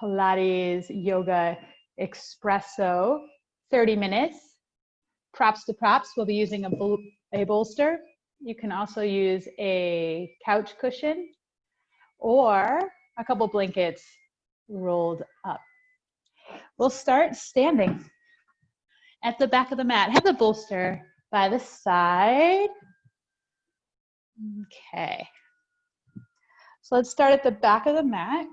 Pilates, yoga, espresso, 30 minutes. Props to props, we'll be using a bolster. You can also use a couch cushion or a couple blankets rolled up. We'll start standing at the back of the mat. Have the bolster by the side. Okay. So let's start at the back of the mat.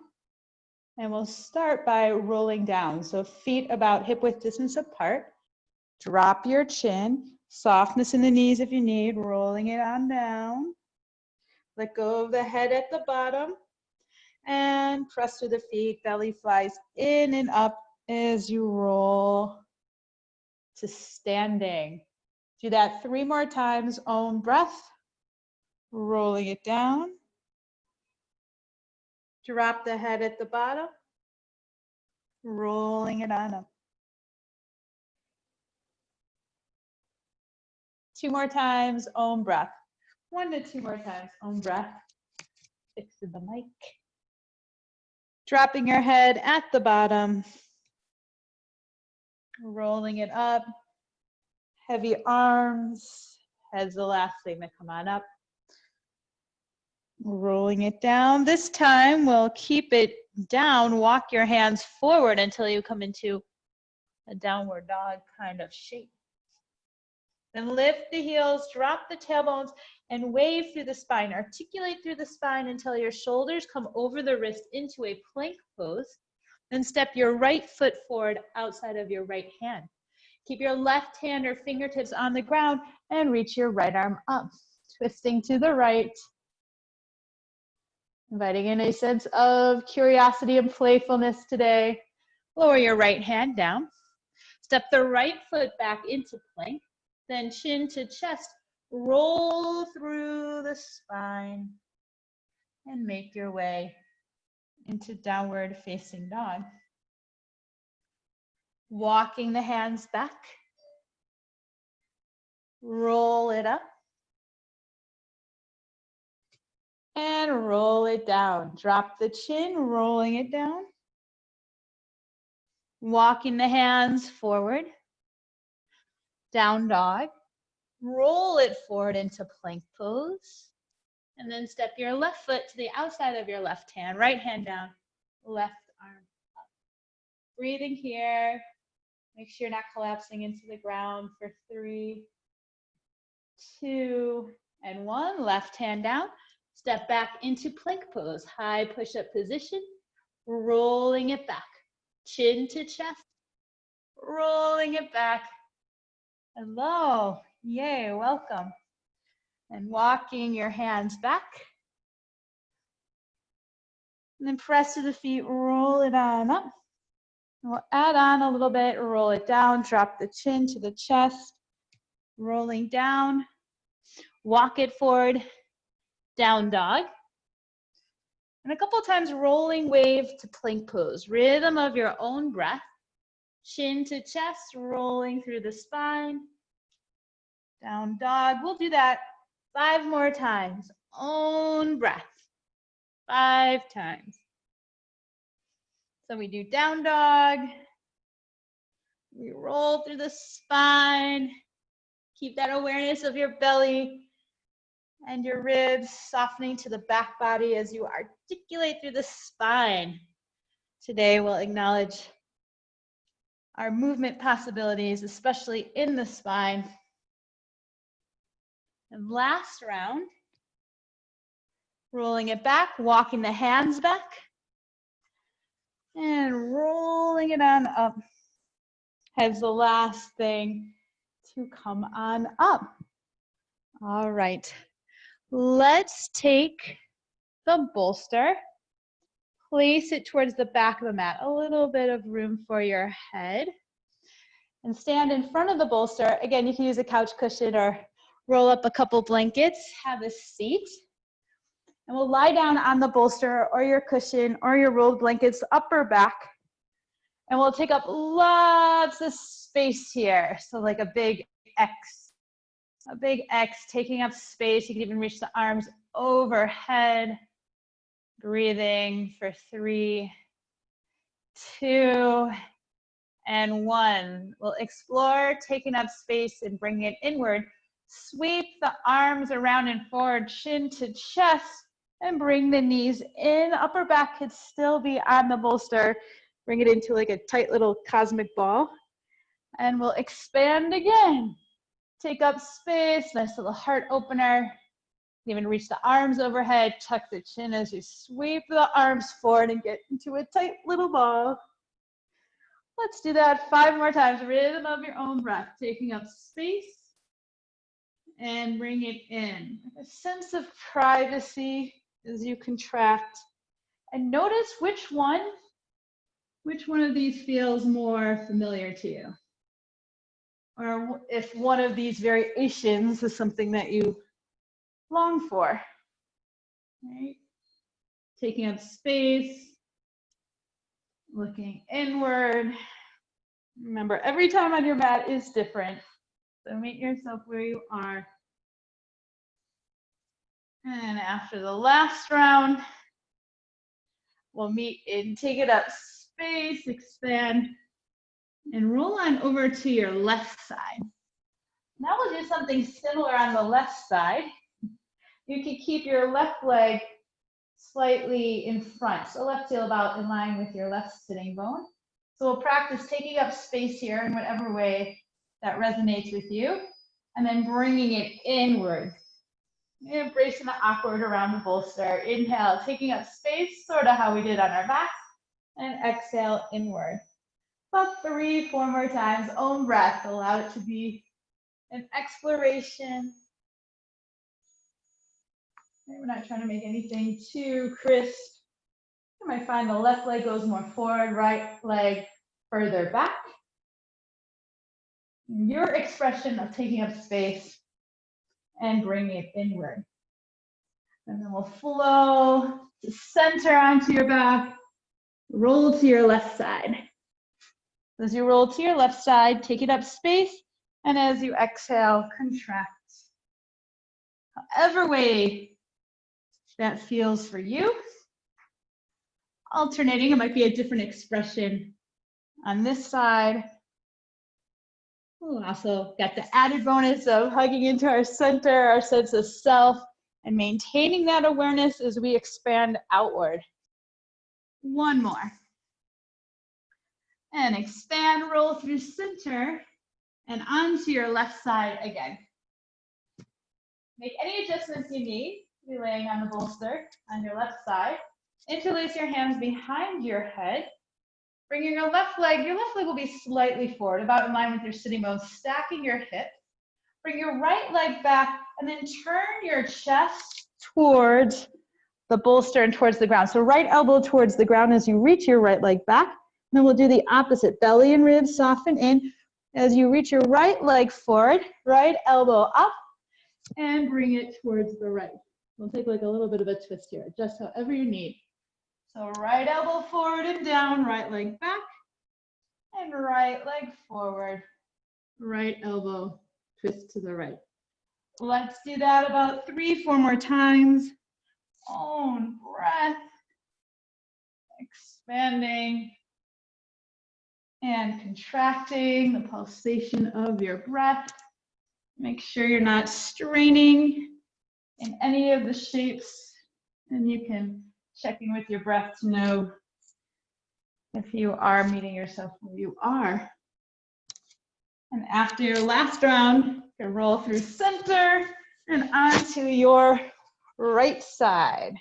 And we'll start by rolling down. So feet about hip width distance apart. Drop your chin. Softness in the knees if you need. Rolling it on down. Let go of the head at the bottom. And press through the feet. Belly flies in and up as you roll to standing. Do that 3 more times. Own breath. Rolling it down. Drop the head at the bottom. Rolling it on up. 2 more times. Own breath. 1 to 2 more times. Own breath. Fixing the mic. Dropping your head at the bottom. Rolling it up. Heavy arms. Head's the last thing to come on up. Rolling it down. This time we'll keep it down. Walk your hands forward until you come into a downward dog kind of shape. Then lift the heels, drop the tailbones, and wave through the spine. Articulate through the spine until your shoulders come over the wrist into a plank pose. Then step your right foot forward outside of your right hand. Keep your left hand or fingertips on the ground and reach your right arm up. Twisting to the right. Inviting in a sense of curiosity and playfulness today. Lower your right hand down. Step the right foot back into plank. Then chin to chest. Roll through the spine. And make your way into downward facing dog. Walking the hands back. Roll it up. And roll it down. Drop the chin, rolling it down. Walking the hands forward. Down dog. Roll it forward into plank pose. And then step your left foot to the outside of your left hand. Right hand down, left arm up. Breathing here. Make sure you're not collapsing into the ground for 3, 2, and 1. Left hand down. Step back into plank pose, high push-up position, rolling it back, chin to chest, rolling it back. Hello, yay, welcome. And walking your hands back. And then press to the feet, roll it on up. And we'll add on a little bit, roll it down, drop the chin to the chest, rolling down, walk it forward. Down dog. And a couple times rolling wave to plank pose. Rhythm of your own breath. Chin to chest, rolling through the spine. Down dog. We'll do that 5 more times. Own breath. 5 times. So we do down dog. We roll through the spine. Keep that awareness of your belly and your ribs softening to the back body as you articulate through the spine. Today we'll acknowledge our movement possibilities, especially in the spine. And last round, rolling it back, walking the hands back, and rolling it on up. As the last thing to come on up. All right. Let's take the bolster, place it towards the back of the mat, a little bit of room for your head, and stand in front of the bolster. Again, you can use a couch cushion or roll up a couple blankets, have a seat, and we'll lie down on the bolster or your cushion or your rolled blankets, upper back, and we'll take up lots of space here, so like a big X. A big X, taking up space. You can even reach the arms overhead. Breathing for 3, 2, and 1. We'll explore taking up space and bringing it inward. Sweep the arms around and forward, chin to chest, and bring the knees in. Upper back could still be on the bolster. Bring it into like a tight little cosmic ball. And we'll expand again. Take up space, nice little heart opener. Even reach the arms overhead, tuck the chin as you sweep the arms forward and get into a tight little ball. Let's do that 5 more times. Rhythm of your own breath, taking up space and bring it in. A sense of privacy as you contract. And notice which one of these feels more familiar to you. Or if one of these variations is something that you long for. Right? Taking up space, looking inward. Remember, every time on your mat is different. So meet yourself where you are. And after the last round, we'll meet in take it up space, expand, and roll on over to your left side. Now we'll do something similar on the left side. You can keep your left leg slightly in front, so left heel about in line with your left sitting bone. So we'll practice taking up space here in whatever way that resonates with you, and then bringing it inward. Embracing the awkward around the bolster. Inhale, taking up space, sort of how we did on our back, and exhale inward. About 3, 4 more times. Own breath. Allow it to be an exploration. We're not trying to make anything too crisp. You might find the left leg goes more forward, right leg further back. Your expression of taking up space and bringing it inward. And then we'll flow to center onto your back, roll to your left side. As you roll to your left side, take it up space, and as you exhale, contract. However way that feels for you. Alternating, it might be a different expression on this side. We'll also got the added bonus of hugging into our center, our sense of self, and maintaining that awareness as we expand outward. 1 more. And expand, roll through center, and onto your left side again. Make any adjustments you need. Be laying on the bolster on your left side. Interlace your hands behind your head. Bring your left leg will be slightly forward, about in line with your sitting bones, stacking your hips. Bring your right leg back, and then turn your chest towards the bolster and towards the ground. So right elbow towards the ground as you reach your right leg back. Then we'll do the opposite. Belly and ribs soften in. As you reach your right leg forward, right elbow up, and bring it towards the right. We'll take like a little bit of a twist here, just however you need. So right elbow forward and down, right leg back, and right leg forward, right elbow, twist to the right. Let's do that about 3, 4 more times. Own breath, expanding and contracting the pulsation of your breath. Make sure you're not straining in any of the shapes, and you can check in with your breath to know if you are meeting yourself where you are. And after your last round, you can roll through center and onto your right side.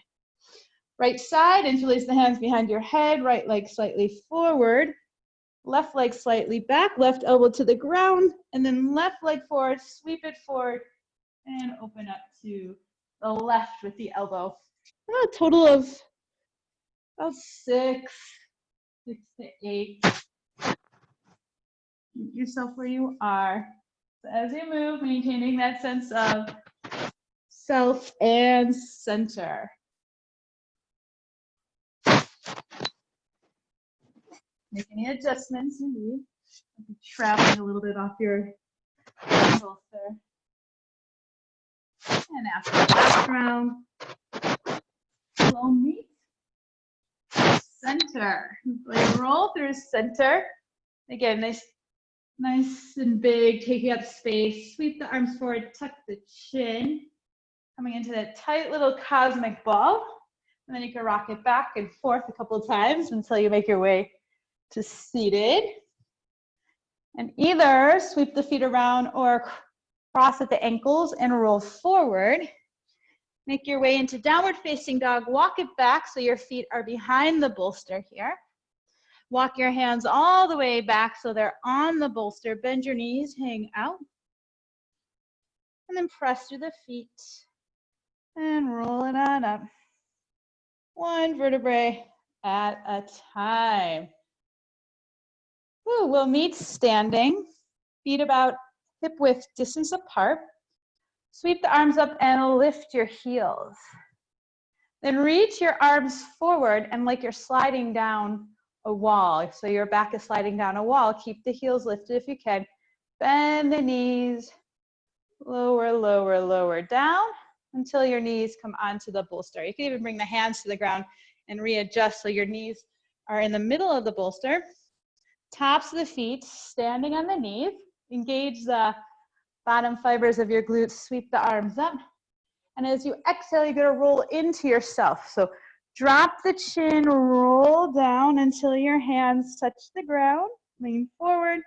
Right side, interlace the hands behind your head, right leg slightly forward, left leg slightly back, left elbow to the ground, and then left leg forward, sweep it forward, and open up to the left with the elbow. A total of about 6 to 8. Meet yourself where you are. So as you move, maintaining that sense of self and center. Make any adjustments you need. Traveling a little bit off your bolster. And after the last round, slow meet. center. So you roll through center. Again, nice and big, taking up space. Sweep the arms forward, tuck the chin. Coming into that tight little cosmic ball. And then you can rock it back and forth a couple of times until you make your way to seated. And either sweep the feet around or cross at the ankles and roll forward. Make your way into downward facing dog. Walk it back so your feet are behind the bolster here. Walk your hands all the way back so they're on the bolster. Bend your knees, hang out. And then press through the feet and roll it on up. One vertebrae at a time. Woo, we'll meet standing, feet about hip width distance apart. Sweep the arms up and lift your heels. Then reach your arms forward and like you're sliding down a wall. So your back is sliding down a wall. Keep the heels lifted if you can. Bend the knees, lower, lower, lower down until your knees come onto the bolster. You can even bring the hands to the ground and readjust so your knees are in the middle of the bolster. Tops of the feet standing on the knees. Engage the bottom fibers of your glutes. Sweep the arms up. And as you exhale, you're going to roll into yourself. So drop the chin, roll down until your hands touch the ground. Lean forward.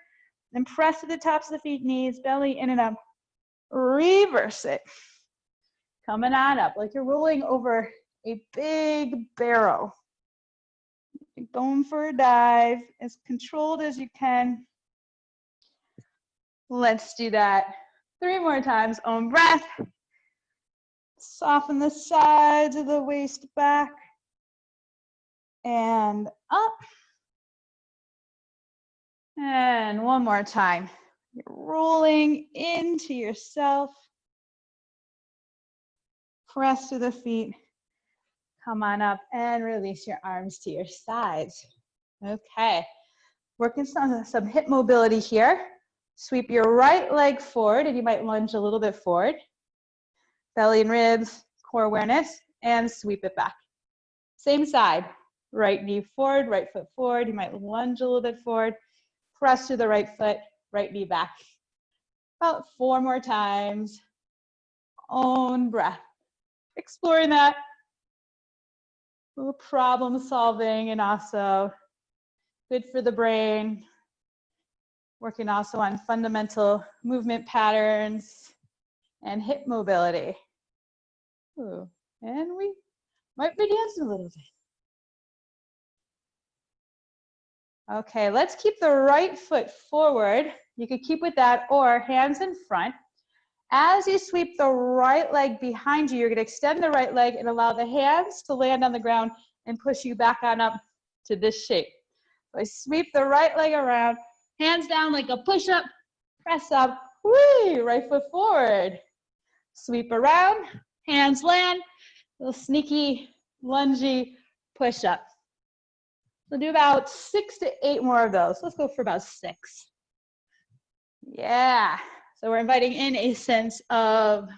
Then press to the tops of the feet, knees, belly in and up. Reverse it. Coming on up like you're rolling over a big barrel. Going for a dive, as controlled as you can. Let's do that 3 more times. Own breath. Soften the sides of the waist back. And up. And one more time. You're rolling into yourself. Press through the feet. Come on up and release your arms to your sides. Okay. Working some hip mobility here. Sweep your right leg forward, and you might lunge a little bit forward. Belly and ribs, core awareness, and sweep it back. Same side. Right knee forward, right foot forward. You might lunge a little bit forward. Press through the right foot, right knee back. About 4 more times. Own breath. Exploring that. A little problem solving and also good for the brain. Working also on fundamental movement patterns and hip mobility. Ooh, and we might be dancing a little bit. Okay, let's keep the right foot forward. You could keep with that or hands in front. As you sweep the right leg behind you, you're going to extend the right leg and allow the hands to land on the ground and push you back on up to this shape. So I sweep the right leg around, hands down like a push-up, press up, whee, right foot forward. Sweep around, hands land, little sneaky, lungy push-up. We'll do about 6 to 8 more of those. Let's go for about 6. Yeah. So we're inviting in a sense of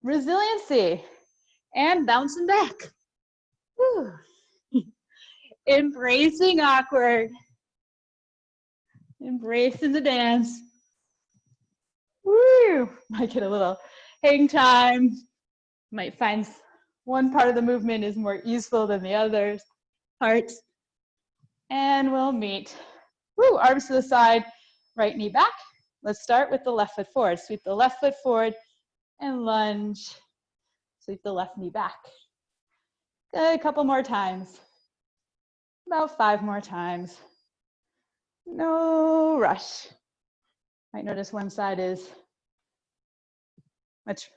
resiliency and bouncing back. Woo. Embracing awkward. Embracing the dance. Woo. Might get a little hang time. Might find one part of the movement is more easeful than the others. Parts. And we'll meet. Woo. Arms to the side, right knee back. Let's start with the left foot forward. Sweep the left foot forward and lunge. Sweep the left knee back. Good, a couple more times. About 5 more times. No rush. Might notice one side is much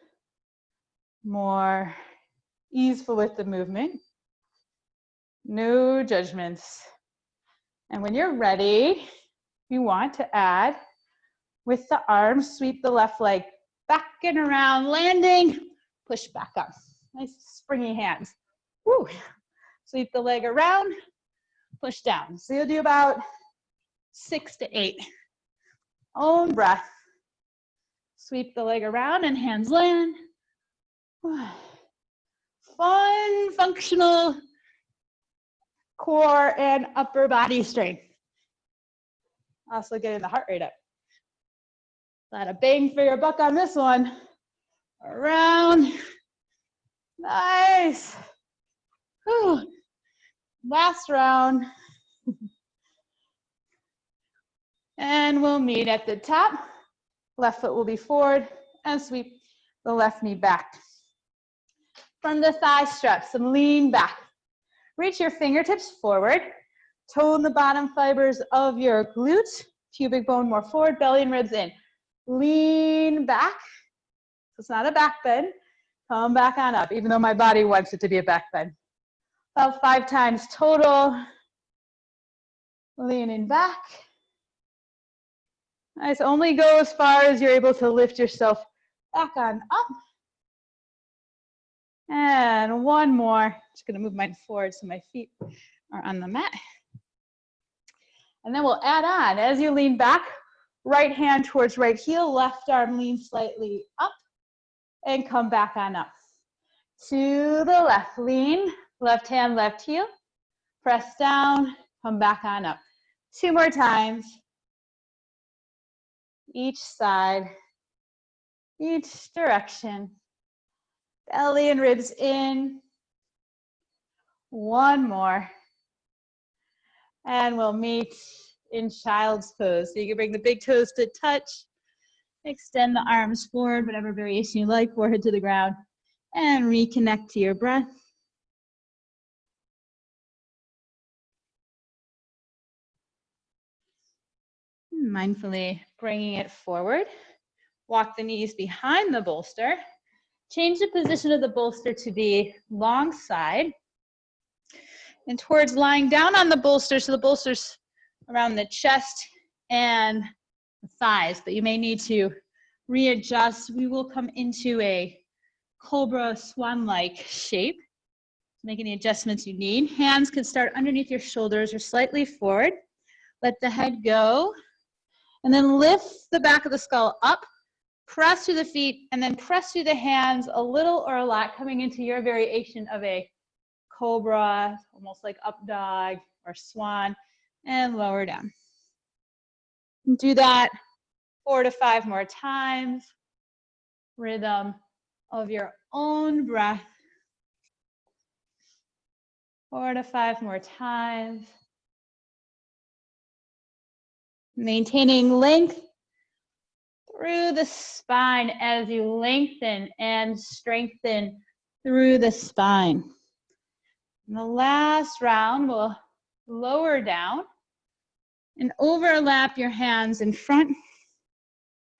more easeful with the movement. No judgments. And when you're ready, you want to add with the arms, sweep the left leg back and around, landing, push back up. Nice springy hands. Woo. Sweep the leg around, push down. So you'll do about 6 to 8. Own breath. Sweep the leg around and hands land. Fun, functional core and upper body strength. Also getting the heart rate up. Got a bang for your buck on this one. Around. Nice. Whew. Last round. And we'll meet at the top. Left foot will be forward and sweep the left knee back. From the thigh straps, some lean back. Reach your fingertips forward. Tone the bottom fibers of your glutes. Pubic bone more forward, belly and ribs in. Lean back. So it's not a back bend. Come back on up, even though my body wants it to be a back bend. About 5 times total. Leaning back. Nice, only go as far as you're able to lift yourself back on up. And one more. Just gonna move mine forward so my feet are on the mat. And then we'll add on, as you lean back, right hand towards right heel, left arm lean slightly up, and come back on up. To the left, lean, left hand, left heel, press down, come back on up. 2 more times. Each side, each direction. Belly and ribs in. One more. And we'll meet in child's pose. So you can bring the big toes to touch. Extend the arms forward, whatever variation you like, forehead to the ground. And reconnect to your breath. Mindfully bringing it forward. Walk the knees behind the bolster. Change the position of the bolster to be long side. And towards lying down on the bolster, so the bolster's around the chest and the thighs, but you may need to readjust. We will come into a cobra swan-like shape. Make any adjustments you need. Hands can start underneath your shoulders or slightly forward. Let the head go. And then lift the back of the skull up, press through the feet, and then press through the hands a little or a lot, coming into your variation of a cobra, almost like up dog or swan, and lower down. Do that 4 to 5 more times. Rhythm of your own breath. 4 to 5 more times. Maintaining length through the spine as you lengthen and strengthen through the spine. In the last round, we'll lower down and overlap your hands in front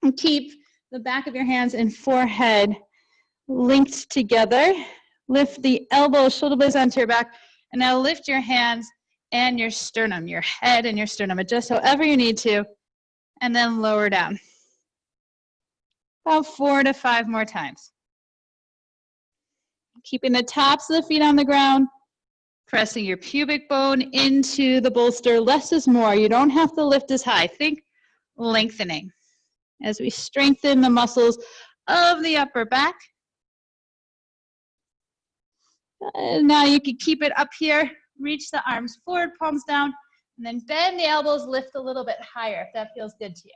and keep the back of your hands and forehead linked together. Lift the elbows, shoulder blades onto your back, and now lift your hands and your sternum, your head and your sternum. Adjust however you need to, and then lower down. About 4 to 5 more times. Keeping the tops of the feet on the ground, pressing your pubic bone into the bolster. Less is more. You don't have to lift as high. Think lengthening as we strengthen the muscles of the upper back. Now you can keep it up here. Reach the arms forward, palms down, and then bend the elbows, lift a little bit higher if that feels good to you.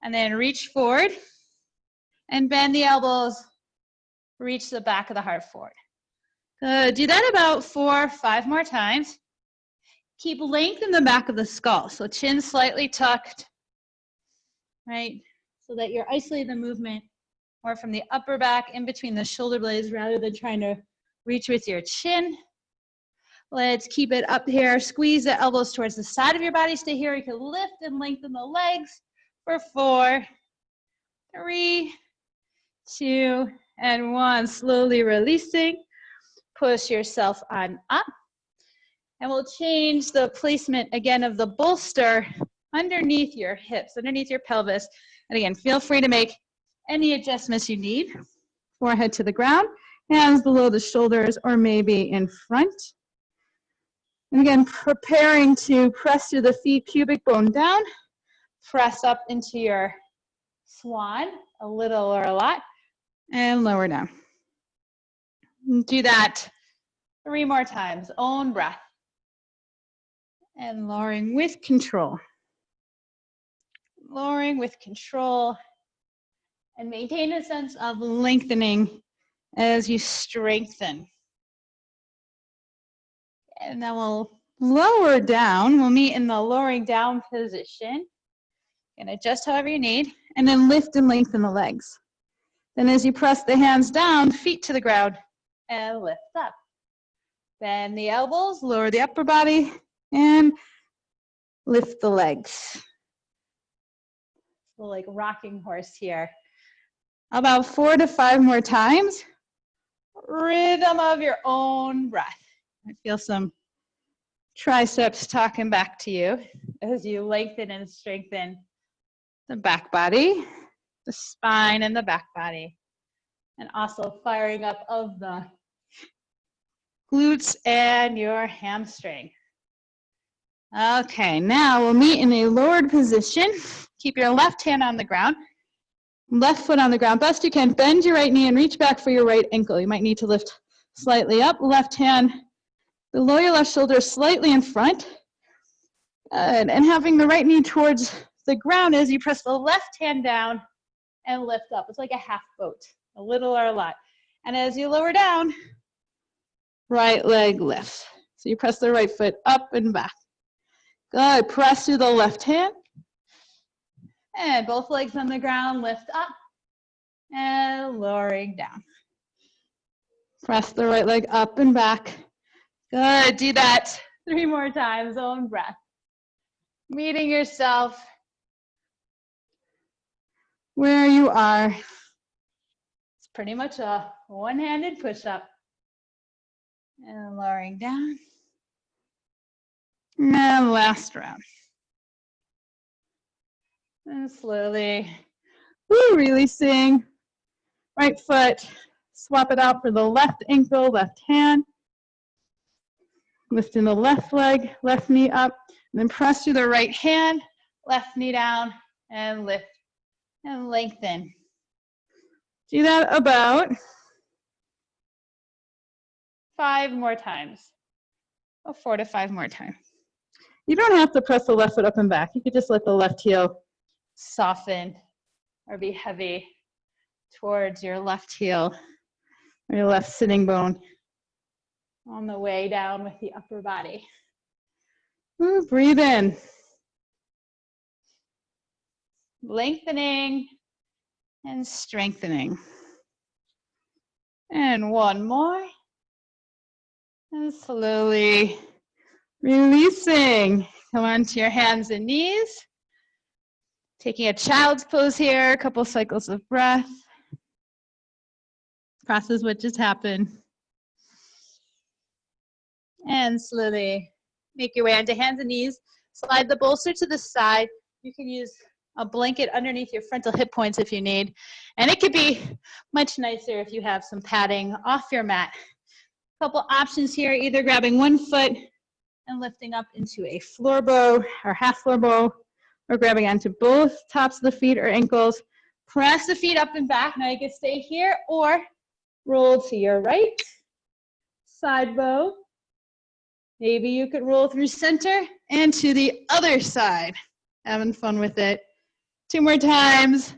And then reach forward and bend the elbows, reach the back of the heart forward. Good. Do that about 4 or 5 more times. Keep length in the back of the skull, so chin slightly tucked, right? So that you're isolating the movement more from the upper back in between the shoulder blades rather than trying to reach with your chin. Let's keep it up here. Squeeze the elbows towards the side of your body. Stay here. You can lift and lengthen the legs for 4, 3, 2, and 1. Slowly releasing. Push yourself on up. And we'll change the placement again of the bolster underneath your hips, underneath your pelvis. And again, feel free to make any adjustments you need. Forehead to the ground, hands below the shoulders or maybe in front. And again, preparing to press through the feet, pubic bone down, press up into your swan, a little or a lot, and lower down. Do that 3 more times, own breath. And lowering with control. Lowering with control. And maintain a sense of lengthening as you strengthen. And then we'll lower down. We'll meet in the lowering down position. And adjust however you need. And then lift and lengthen the legs. Then as you press the hands down, feet to the ground, and lift up. Bend the elbows, lower the upper body, and lift the legs. So like rocking horse here. About 4 to 5 more times. Rhythm of your own breath. I feel some triceps talking back to you as you lengthen and strengthen the back body, the spine and the back body, and also firing up of the glutes and your hamstring. Okay, now we'll meet in a lowered position. Keep your left hand on the ground, left foot on the ground, best you can. Bend your right knee and reach back for your right ankle. You might need to lift slightly up. Left hand below your left shoulder, slightly in front. Good. And having the right knee towards the ground as you press the left hand down and lift up. It's like a half boat, a little or a lot. And as you lower down, right leg lifts. So you press the right foot up and back. Good. Press through the left hand. And both legs on the ground, lift up and lowering down. Press the right leg up and back. Good. Do that 3 more times. Own breath. Meeting yourself where you are. It's pretty much a one-handed push-up. And lowering down. And last round. And slowly releasing. Right foot, swap it out for the left ankle, left hand. Lifting the left leg, left knee up. And then press through the right hand, left knee down, and lift and lengthen. Do that about 5 more times. Or 4 to 5 more times. You don't have to press the left foot up and back. You could just let the left heel soften or be heavy towards your left heel or your left sitting bone on the way down with the upper body. Ooh, breathe in. Lengthening and strengthening. And 1 more. And slowly releasing. Come onto your hands and knees. Taking a child's pose here, a couple cycles of breath. Process what just happened. And slowly make your way onto hands and knees. Slide the bolster to the side. You can use a blanket underneath your frontal hip points if you need. And it could be much nicer if you have some padding off your mat. A couple options here, either grabbing one foot and lifting up into a floor bow or half floor bow, or grabbing onto both tops of the feet or ankles. Press the feet up and back. Now you can stay here or roll to your right. Side bow. Maybe you could roll through center and to the other side. Having fun with it. 2 more times.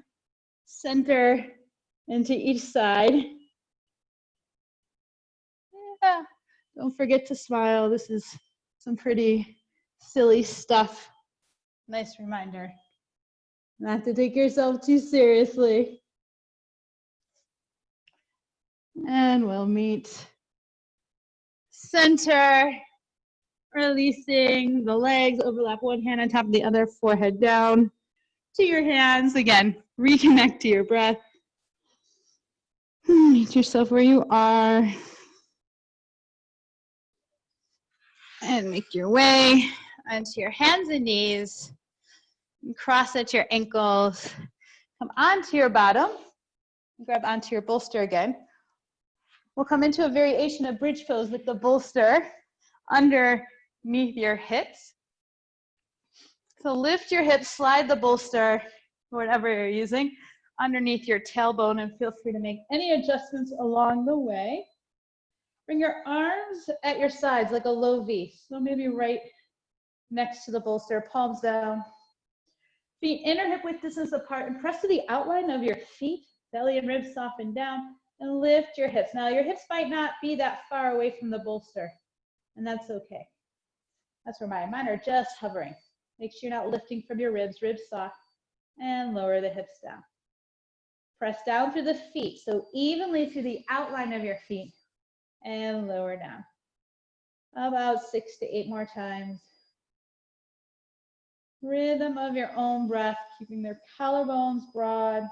Center and to each side. Yeah. Don't forget to smile. This is some pretty silly stuff. Nice reminder not to take yourself too seriously. And we'll meet center, releasing the legs, overlap one hand on top of the other, forehead down to your hands. Again, reconnect to your breath. Meet yourself where you are. And make your way onto your hands and knees. And cross at your ankles. Come onto your bottom. Grab onto your bolster again. We'll come into a variation of bridge pose with the bolster underneath your hips. So lift your hips, slide the bolster, whatever you're using, underneath your tailbone, and feel free to make any adjustments along the way. Bring your arms at your sides like a low V. So maybe right next to the bolster, palms down. Feet inner hip width distance apart and press to the outline of your feet. Belly and ribs soften down and lift your hips. Now your hips might not be that far away from the bolster, and that's okay. That's where mine are just hovering. Make sure you're not lifting from your ribs, ribs soft, and lower the hips down. Press down through the feet, so evenly through the outline of your feet, and lower down. About 6 to 8 more times. Rhythm of your own breath, keeping their collarbones broad,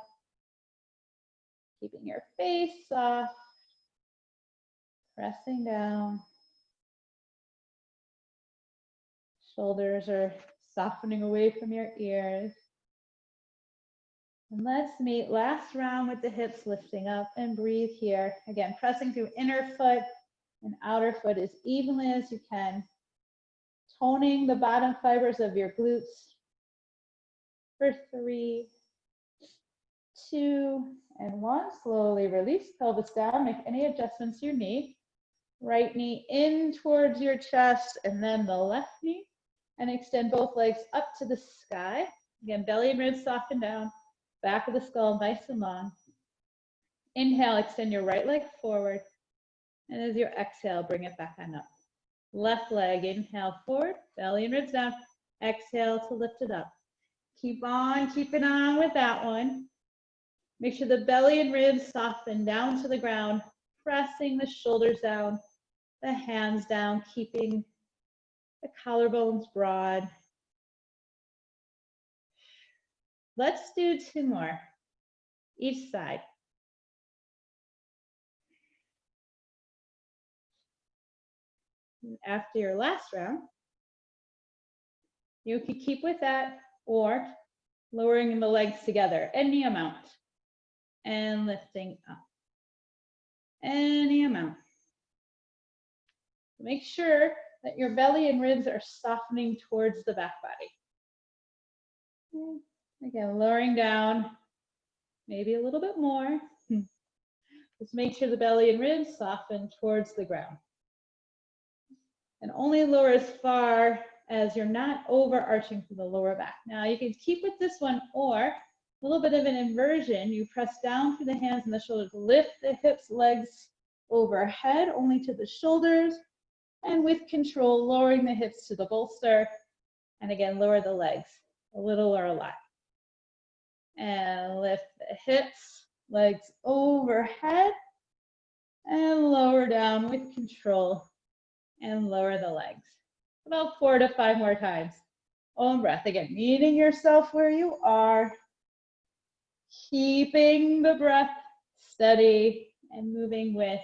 keeping your face soft, pressing down. Shoulders are softening away from your ears. And let's meet last round with the hips lifting up and breathe here. Again, pressing through inner foot and outer foot as evenly as you can. Toning the bottom fibers of your glutes for 3, 2, and 1. Slowly release pelvis down. Make any adjustments you need. Right knee in towards your chest and then the left knee. And extend both legs up to the sky. Again, belly and ribs soften down. Back of the skull nice and long. Inhale, extend your right leg forward. And as you exhale, bring it back on up. Left leg, inhale forward, belly and ribs down. Exhale to lift it up. Keep on keeping on with that one. Make sure the belly and ribs soften down to the ground, pressing the shoulders down, the hands down, keeping the collarbones broad. Let's do 2 more, each side. After your last round, you can keep with that or lowering the legs together, any amount, and lifting up, any amount. Make sure that your belly and ribs are softening towards the back body. Again, lowering down, maybe a little bit more. Just make sure the belly and ribs soften towards the ground. And only lower as far as you're not overarching from the lower back. Now you can keep with this one or a little bit of an inversion. You press down through the hands and the shoulders, lift the hips, legs overhead, only to the shoulders. And with control, lowering the hips to the bolster. And again, lower the legs, a little or a lot. And lift the hips, legs overhead, and lower down with control, and lower the legs. About 4 to 5 more times. Own breath. Again, meeting yourself where you are, keeping the breath steady, and moving with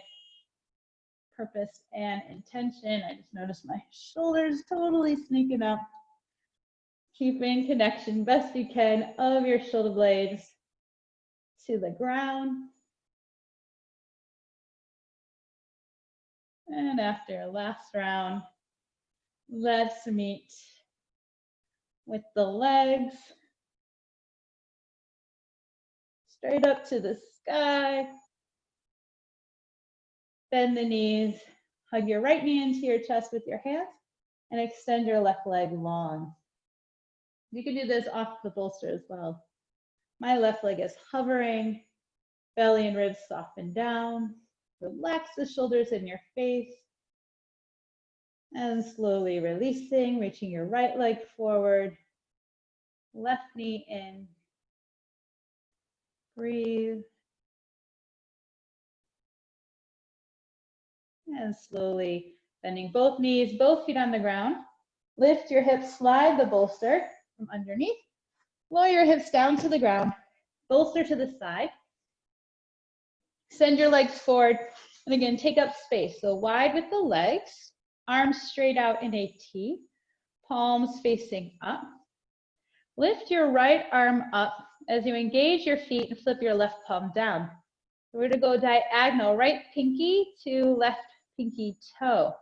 purpose and intention. I just noticed my shoulders totally sneaking up. Keeping connection best you can of your shoulder blades to the ground. And after last round, let's meet with the legs straight up to the sky. Bend the knees, hug your right knee into your chest with your hands, and extend your left leg long. You can do this off the bolster as well. My left leg is hovering, belly and ribs soften down. Relax the shoulders in your face. And slowly releasing, reaching your right leg forward, left knee in. Breathe. And slowly bending both knees, both feet on the ground. Lift your hips, slide the bolster from underneath. Lower your hips down to the ground. Bolster to the side. Send your legs forward. And again, take up space. So wide with the legs, arms straight out in a T, palms facing up. Lift your right arm up as you engage your feet and flip your left palm down. We're going to go diagonal, right pinky to left pinky toe.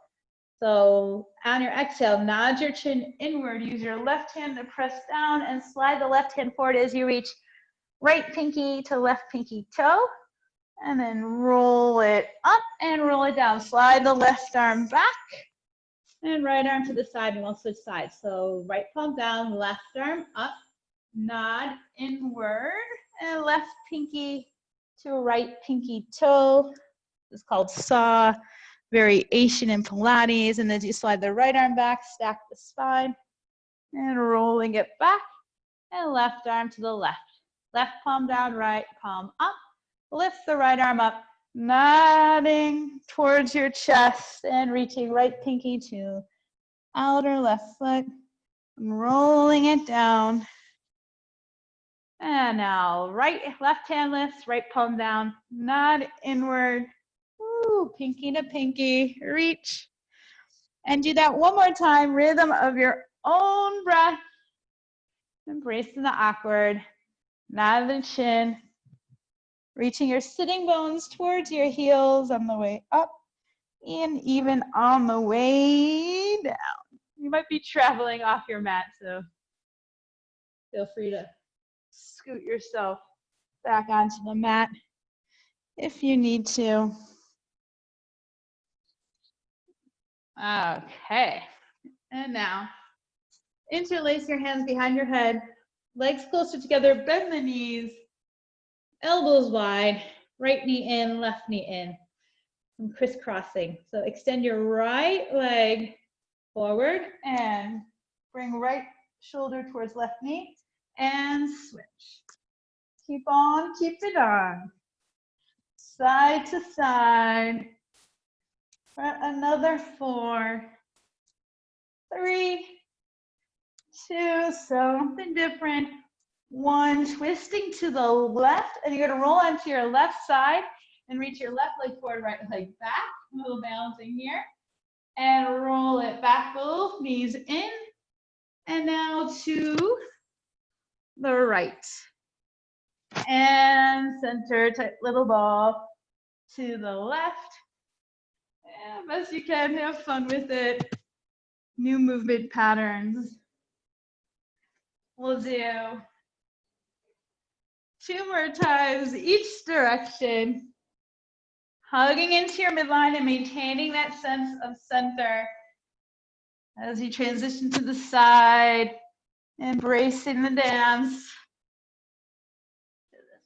So on your exhale, nod your chin inward. Use your left hand to press down and slide the left hand forward as you reach right pinky to left pinky toe. And then roll it up and roll it down. Slide the left arm back. And right arm to the side, and we'll switch sides. So right palm down, left arm up, nod inward, and left pinky to right pinky toe. It's called saw variation in Pilates. And then you slide the right arm back, stack the spine, and rolling it back, and left arm to the left. Left palm down, right palm up. Lift the right arm up, nodding towards your chest and reaching right pinky to outer left foot, and rolling it down. And now left hand lifts, right palm down, nod inward, woo, pinky to pinky, reach. And do that one more time, rhythm of your own breath. Embracing the awkward, nod the chin, reaching your sitting bones towards your heels on the way up and even on the way down. You might be traveling off your mat, so feel free to scoot yourself back onto the mat if you need to. Okay, and now interlace your hands behind your head, legs closer together, bend the knees, elbows wide, right knee in, left knee in. And crisscrossing. So extend your right leg forward and bring right shoulder towards left knee and switch. Keep on, keep it on. Side to side. For another 4, 3, 2, something different. 1, twisting to the left, and you're gonna roll onto your left side and reach your left leg forward, right leg back. A little balancing here. And roll it back, both knees in. And now to the right. And center, tight little ball to the left. And best you can, have fun with it. New movement patterns. We'll do 2 more times each direction. Hugging into your midline and maintaining that sense of center as you transition to the side, embracing the dance. To the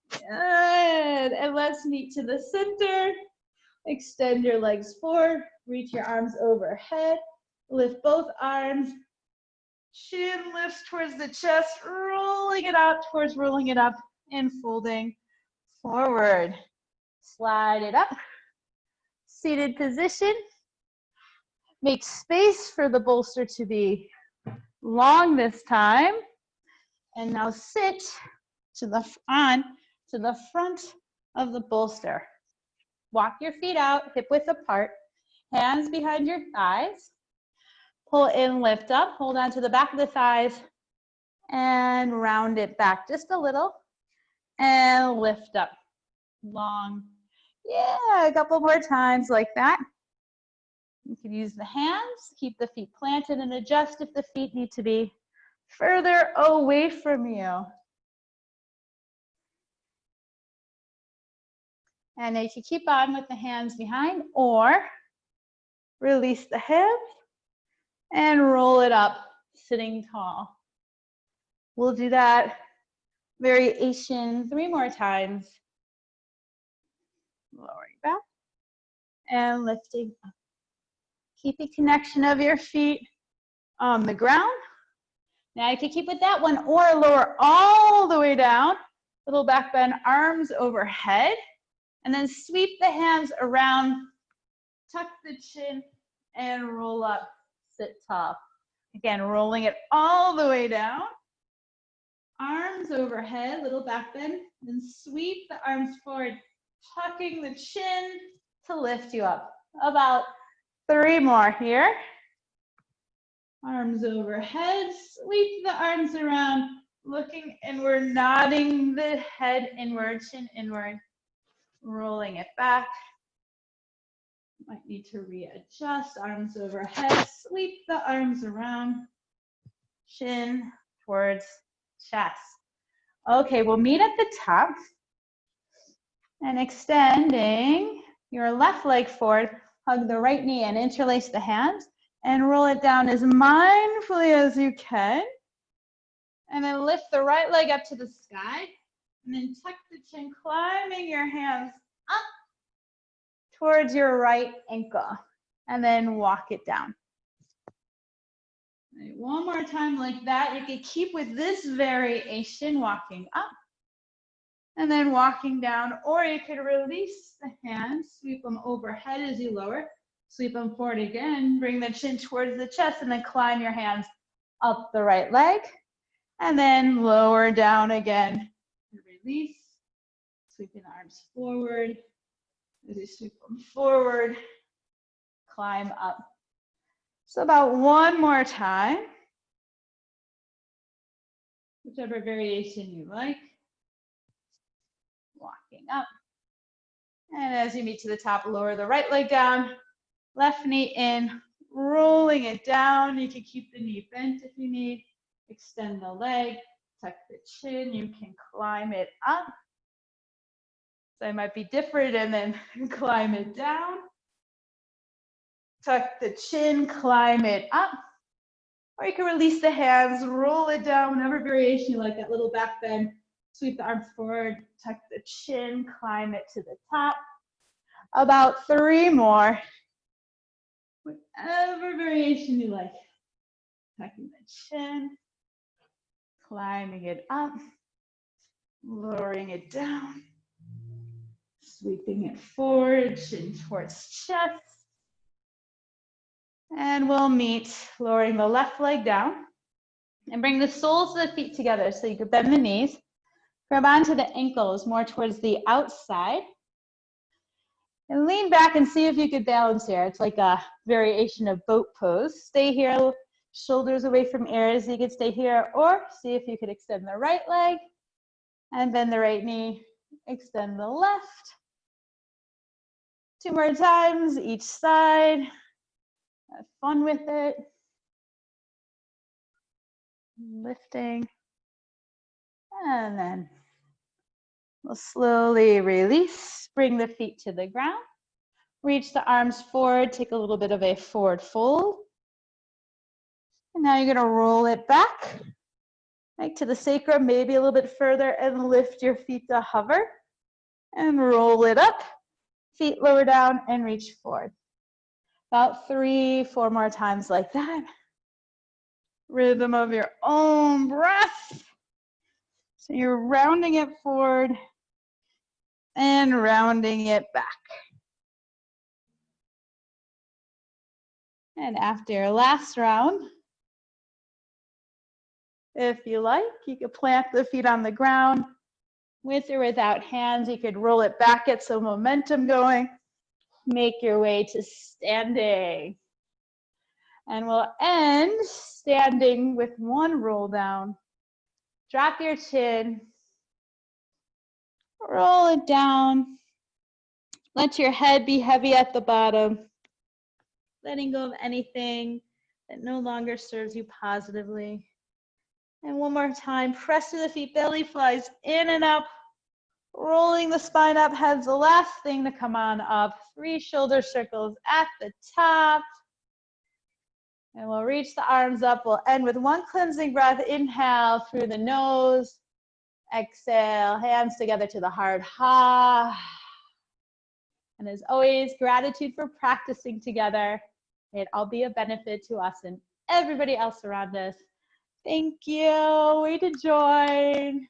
side. Good. And let's meet to the center. Extend your legs forward, reach your arms overhead, lift both arms, chin lifts towards the chest, rolling it out towards rolling it up and folding forward. Slide it up. Seated position. Make space for the bolster to be long this time. And now sit to the front of the bolster. Walk your feet out, hip width apart, hands behind your thighs. Pull in, lift up, hold on to the back of the thighs, and round it back just a little, and lift up. Long. Yeah, a couple more times like that. You can use the hands, keep the feet planted, and adjust if the feet need to be further away from you. And if you keep on with the hands behind, or release the hips and roll it up, sitting tall. We'll do that variation 3 more times. Lowering back and lifting up. Keep the connection of your feet on the ground. Now you can keep with that one or lower all the way down. Little back bend, arms overhead. And then sweep the hands around, tuck the chin, and roll up, sit tall. Again, rolling it all the way down. Arms overhead, little back bend, and sweep the arms forward, tucking the chin to lift you up. About 3 more here. Arms overhead, sweep the arms around, looking inward, nodding the head inward, chin inward, rolling it back. Might need to readjust, arms overhead, sweep the arms around, chin towards chest. Okay, we'll meet at the top and extending your left leg forward, Hug the right knee and interlace the hands and roll it down as mindfully as you can. And then lift the right leg up to the sky. And then tuck the chin, climbing your hands up towards your right ankle. And then walk it down. Right, one more time like that. You can keep with this variation, walking up. And then walking down, or you could release the hands, sweep them overhead as you lower, sweep them forward again, bring the chin towards the chest, and then climb your hands up the right leg, and then lower down again. Release, sweeping the arms forward, as you sweep them forward, climb up. So about one more time, whichever variation you like. Walking up. And as you meet to the top, lower the right leg down, left knee in, rolling it down. You can keep the knee bent if you need. Extend the leg, tuck the chin. You can climb it up. So it might be different, and then climb it down. Tuck the chin, climb it up. Or you can release the hands, roll it down, whatever variation you like, that little back bend. Sweep the arms forward, tuck the chin, climb it to the top. About 3 more. Whatever variation you like. Tucking the chin, climbing it up, lowering it down, sweeping it forward, chin towards chest. And we'll meet lowering the left leg down and bring the soles of the feet together so you can bend the knees. Grab onto the ankles more towards the outside. And lean back and see if you could balance here. It's like a variation of boat pose. Stay here, shoulders away from ears. You could stay here, or see if you could extend the right leg and bend the right knee. Extend the left. 2 more times, each side. Have fun with it. Lifting. And then we'll slowly release. Bring the feet to the ground. Reach the arms forward. Take a little bit of a forward fold. And now you're going to roll it back. Right to the sacrum, maybe a little bit further, and lift your feet to hover. And roll it up. Feet lower down and reach forward. About 3, 4 more times like that. Rhythm of your own breath. So you're rounding it forward and rounding it back. And after your last round, if you like, you could plant the feet on the ground. With or without hands, you could roll it back, get some momentum going. Make your way to standing. And we'll end standing with 1 roll down. Drop your chin. Roll it down. Let your head be heavy at the bottom. Letting go of anything that no longer serves you positively. And one more time, press through the feet, belly flies in and up. Rolling the spine up, head's the last thing to come on up. 3 shoulder circles at the top. And we'll reach the arms up. We'll end with 1 cleansing breath. Inhale through the nose. Exhale, hands together to the heart. Ha. And as always, gratitude for practicing together. May it all be a benefit to us and everybody else around us. Thank you. Way to join.